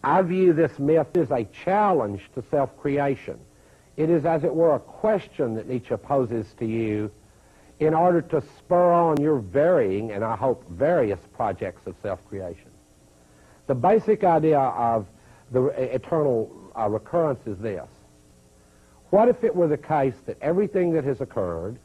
I view this myth as a challenge to self-creation. It is, as it were, a question that Nietzsche poses to you in order to spur on your varying, and I hope various, projects of self-creation. The basic idea of the eternal recurrence is this. What if it were the case that everything that has occurred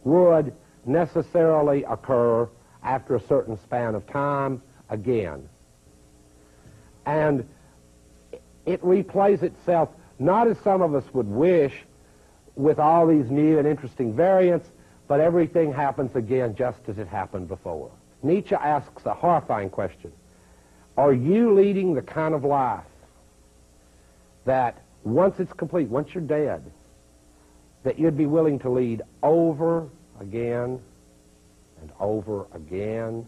would necessarily occur after a certain span of time again? And it replays itself not as some of us would wish with all these new and interesting variants, but everything happens again just as it happened before. Nietzsche asks a horrifying question. Are you leading the kind of life that once it's complete, once you're dead, that you'd be willing to lead over again and over again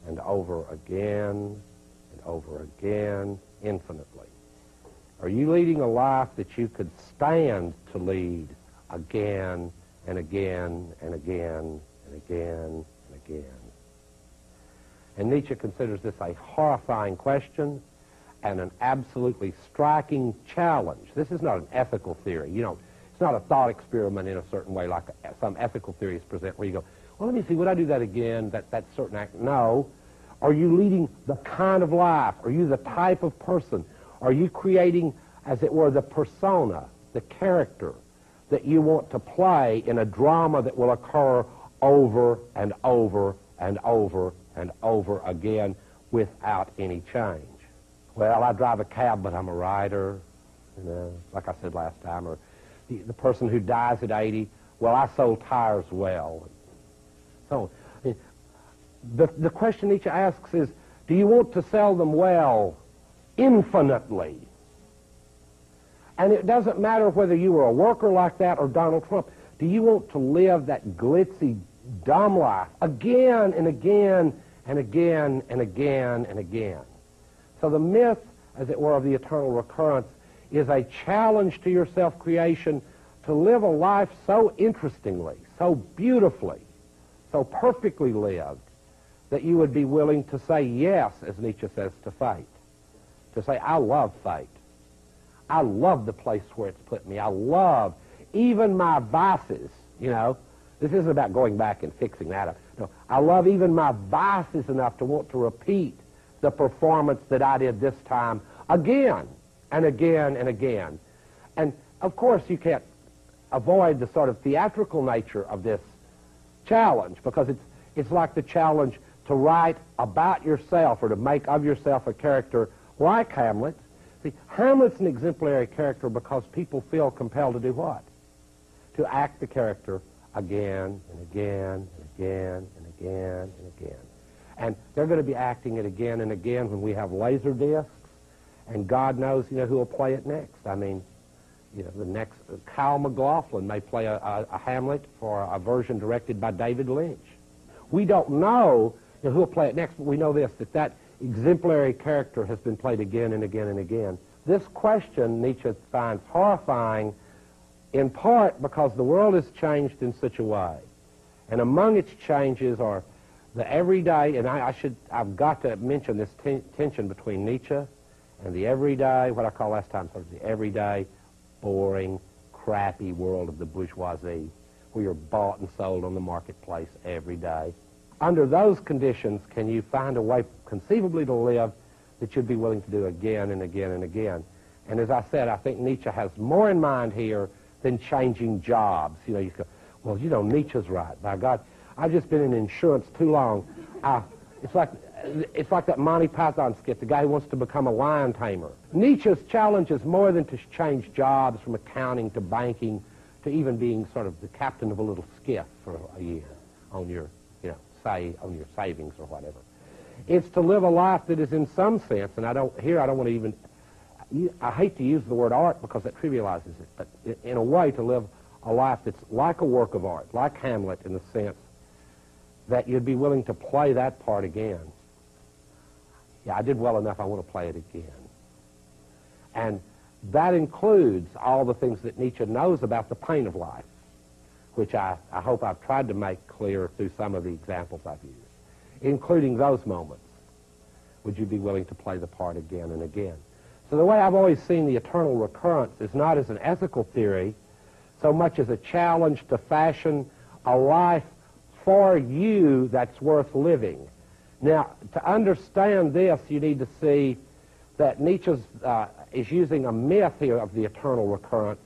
and over again and over again, infinitely? Are you leading a life that you could stand to lead again and again and again and again and again? And Nietzsche considers this a horrifying question and an absolutely striking challenge. This is not an ethical theory. You know, it's not a thought experiment in a certain way like some ethical theories present where you go, well, let me see, would I do that again, that certain act? No. Are you leading the kind of life? Are you the type of person? Are you creating, as it were, the persona, the character that you want to play in a drama that will occur over and over and over and over again without any change? Well, I drive a cab, but I'm a writer, you know, like I said last time. Or the person who dies at 80, well, I sold tires well. So the question Nietzsche asks is, do you want to sell them well infinitely? And it doesn't matter whether you were a worker like that or Donald Trump. Do you want to live that glitzy, dumb life again and again and again and again and again? So the myth, as it were, of the eternal recurrence is a challenge to your self-creation to live a life so interestingly, so beautifully, so perfectly lived, that you would be willing to say yes, as Nietzsche says, to fate. To say, I love fate. I love the place where it's put me. I love even my vices, you know. This isn't about going back and fixing that up. No, I love even my vices enough to want to repeat the performance that I did this time again and again and again. And, of course, you can't avoid the sort of theatrical nature of this challenge, because it's like the challenge to write about yourself or to make of yourself a character like Hamlet. See, Hamlet's an exemplary character because people feel compelled to do what? To act the character again and again and again and again and again. And they're going to be acting it again and again when we have laser discs, and God knows, you know, who will play it next. I mean, you know, the next, Kyle MacLachlan may play a Hamlet for a version directed by David Lynch. We don't know, you know, who will play it next, but we know this, that exemplary character has been played again and again and again. This question Nietzsche finds horrifying, in part because the world has changed in such a way. And among its changes are the everyday, and I've got to mention this tension between Nietzsche and the everyday, what I call last time, sort of the everyday, boring, crappy world of the bourgeoisie, where you're bought and sold on the marketplace every day. Under those conditions, can you find a way conceivably to live that you'd be willing to do again and again and again? And as I said, I think Nietzsche has more in mind here than changing jobs. You know, you go, well, you know, Nietzsche's right. By God, I've just been in insurance too long. It's like that Monty Python skit, the guy who wants to become a lion tamer. Nietzsche's challenge is more than to change jobs from accounting to banking to even being sort of the captain of a little skiff for a year on your, you know, on your savings or whatever. It's to live a life that is in some sense, and I don't want to even, I hate to use the word art because that trivializes it, but in a way to live a life that's like a work of art, like Hamlet in the sense that you'd be willing to play that part again. Yeah, I did well enough, I want to play it again. And that includes all the things that Nietzsche knows about the pain of life, which I hope I've tried to make clear through some of the examples I've used, including those moments would you be willing to play the part again and again? So the way I've always seen the eternal recurrence is not as an ethical theory so much as a challenge to fashion a life for you that's worth living. Now, to understand this, you need to see that Nietzsche is using a myth here of the eternal recurrence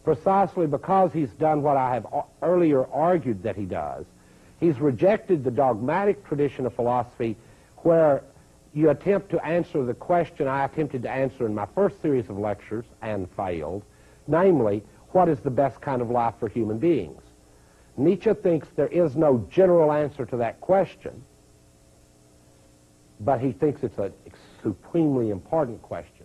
precisely because he's done what I have earlier argued that he does. He's rejected the dogmatic tradition of philosophy where you attempt to answer the question I attempted to answer in my first series of lectures and failed, namely, what is the best kind of life for human beings? Nietzsche thinks there is no general answer to that question, but he thinks it's a supremely important question.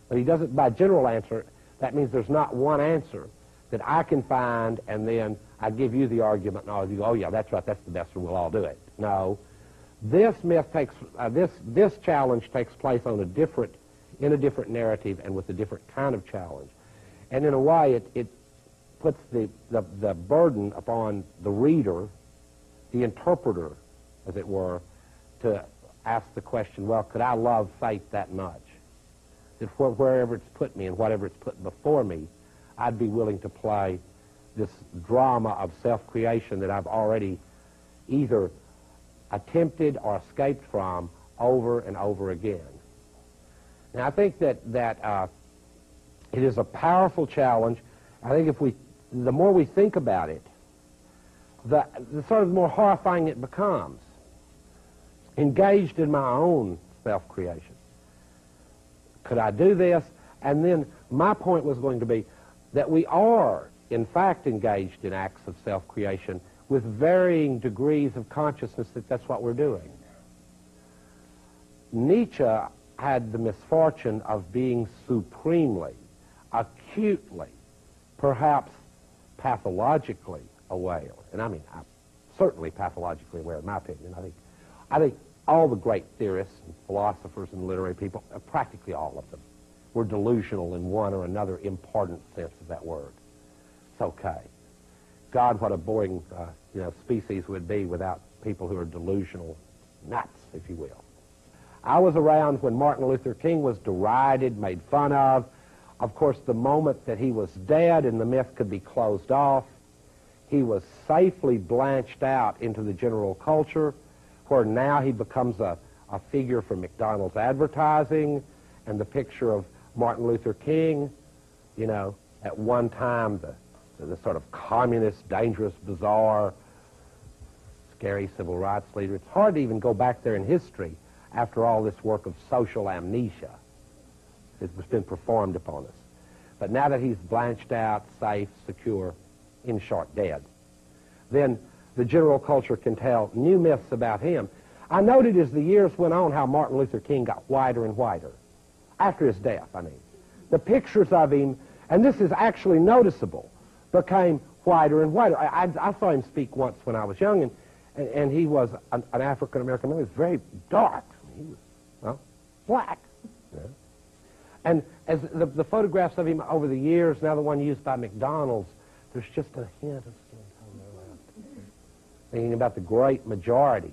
But he doesn't, by general answer, that means there's not one answer that I can find and then I give you the argument and all you go, oh yeah, that's right, that's the best, and we'll all do it. No. This myth takes, this challenge takes place in a different narrative and with a different kind of challenge. And in a way, it puts the burden upon the reader, the interpreter, as it were, to ask the question, well, could I love fate that much? That wherever it's put me and whatever it's put before me, I'd be willing to play this drama of self-creation that I've already either attempted or escaped from over and over again. Now, I think that it is a powerful challenge. I think the more we think about it, the sort of more horrifying it becomes. Engaged in my own self-creation. Could I do this? And then my point was going to be that we are, in fact, engaged in acts of self-creation with varying degrees of consciousness that that's what we're doing. Nietzsche had the misfortune of being supremely, acutely, perhaps pathologically aware. And I mean, certainly pathologically aware, in my opinion. I think all the great theorists and philosophers and literary people, practically all of them, were delusional in one or another important sense of that word. It's okay. God, what a boring species would be without people who are delusional nuts, if you will. I was around when Martin Luther King was derided, made fun of. Of course, the moment that he was dead and the myth could be closed off, he was safely blanched out into the general culture, where now he becomes a figure for McDonald's advertising, and the picture of Martin Luther King, at one time the sort of communist, dangerous, bizarre, scary civil rights leader. It's hard to even go back there in history after all this work of social amnesia that's been performed upon us. But now that he's blanched out, safe, secure, in short, dead, then the general culture can tell new myths about him. I noted as the years went on how Martin Luther King got whiter and whiter. After his death, I mean. The pictures of him, and this is actually noticeable, became whiter and whiter. I saw him speak once when I was young, and he was an African-American man. He was very dark. He was, black. Yeah. And as the photographs of him over the years, now the one used by McDonald's, there's just a hint of skin tone there. Thinking about the great majority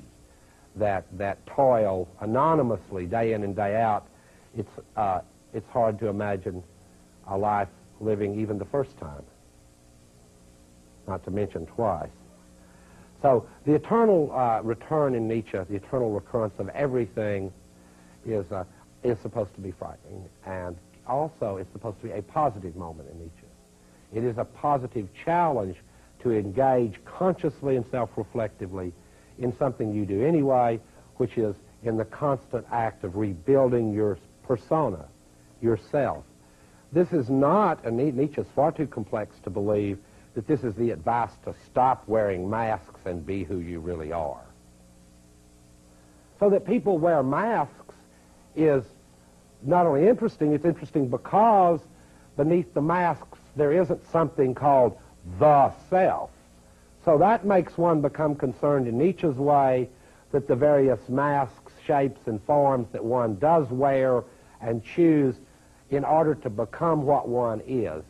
that toil anonymously day in and day out, it's hard to imagine a life living even the first time, not to mention twice. So the eternal return in Nietzsche, the eternal recurrence of everything, is supposed to be frightening, and also it's supposed to be a positive moment in Nietzsche. It is a positive challenge to engage consciously and self-reflectively in something you do anyway, which is in the constant act of rebuilding your persona, yourself. This is not, and Nietzsche is far too complex to believe that this is the advice to stop wearing masks and be who you really are. So that people wear masks is not only interesting, it's interesting because beneath the masks there isn't something called the self. So that makes one become concerned in Nietzsche's way that the various masks, shapes, and forms that one does wear and choose in order to become what one is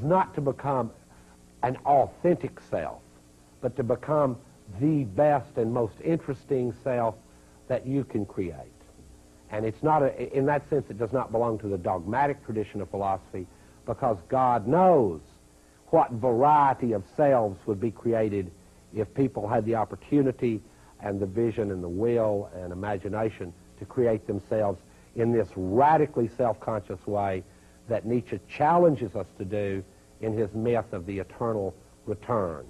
not to become an authentic self, but to become the best and most interesting self that you can create. And it's not, in that sense, it does not belong to the dogmatic tradition of philosophy, because God knows what variety of selves would be created if people had the opportunity and the vision and the will and imagination to create themselves in this radically self-conscious way that Nietzsche challenges us to do in his myth of the eternal return.